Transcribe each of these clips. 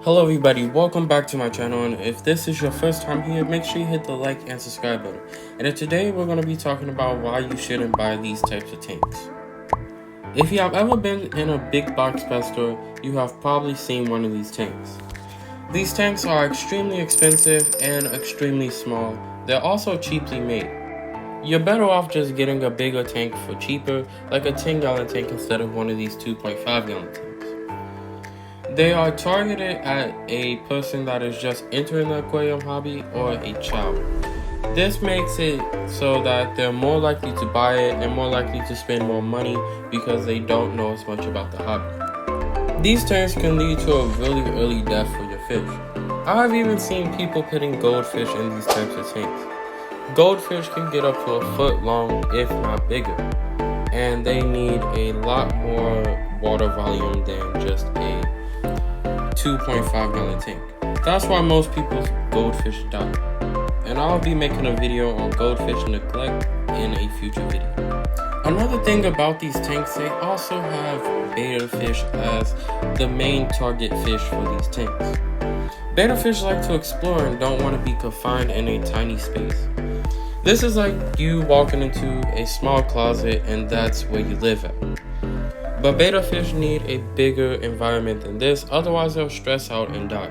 Hello everybody, welcome back to my channel, and if this is your first time here, make sure you hit the like and subscribe button. And today we're going to be talking about why you shouldn't buy these types of tanks. If you have ever been in a big box pet store, you have probably seen one of these tanks. These tanks are extremely expensive and extremely small. They're also cheaply made. You're better off just getting a bigger tank for cheaper, like a 10-gallon tank instead of one of these 2.5-gallon tanks. They are targeted at a person that is just entering the aquarium hobby or a child. This makes it so that they're more likely to buy it and more likely to spend more money because they don't know as much about the hobby. These tanks can lead to a really early death for your fish. I've even seen people putting goldfish in these types of tanks. Goldfish can get up to a foot long, if not bigger, and they need a lot more water volume than just a 2.5-gallon tank. That's why most people's goldfish die. And I'll be making a video on goldfish neglect in a future video. Another thing about these tanks, they also have betta fish as the main target fish for these tanks. Betta fish like to explore and don't want to be confined in a tiny space. This is like you walking into a small closet and that's where you live at. But betta fish need a bigger environment than this, otherwise they'll stress out and die.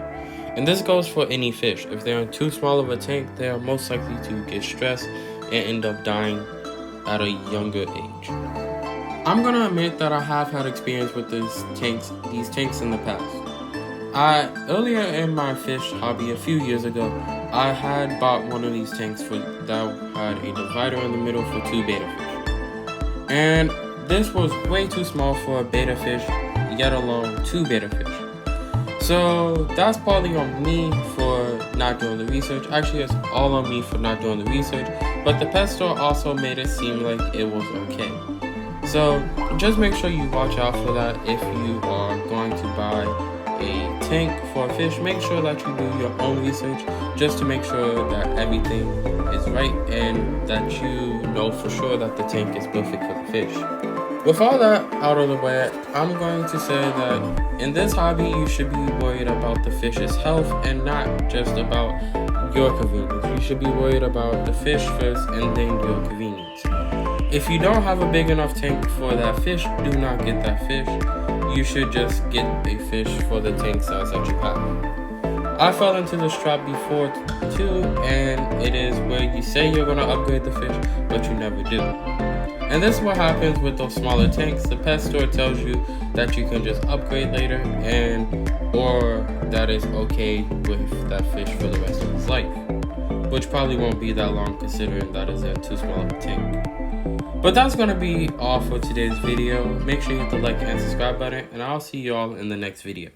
And this goes for any fish. If they're in too small of a tank, they are most likely to get stressed and end up dying at a younger age. I'm gonna admit that I have had experience with these tanks in the past. Earlier in my fish hobby a few years ago, I had bought one of these tanks that had a divider in the middle for 2 betta fish. And this was way too small for a betta fish, yet alone 2 betta fish. So that's partly on me for not doing the research. Actually, it's all on me for not doing the research, but the pet store also made it seem like it was okay. So just make sure you watch out for that. If you are going to buy a tank for a fish, make sure that you do your own research just to make sure that everything is right and that you know for sure that the tank is perfect for the fish. With all that out of the way, I'm going to say that in this hobby you should be worried about the fish's health and not just about your convenience. You should be worried about the fish first and then your convenience. If you don't have a big enough tank for that fish, do not get that fish. You should just get a fish for the tank size that you have. I fell into this trap before too, and it is where you say you're going to upgrade the fish, but you never do. And this is what happens with those smaller tanks. The pet store tells you that you can just upgrade later, or that is okay with that fish for the rest of its life, which probably won't be that long considering that is in too small of a tank. But that's going to be all for today's video. Make sure you hit the like and subscribe button, and I'll see you all in the next video.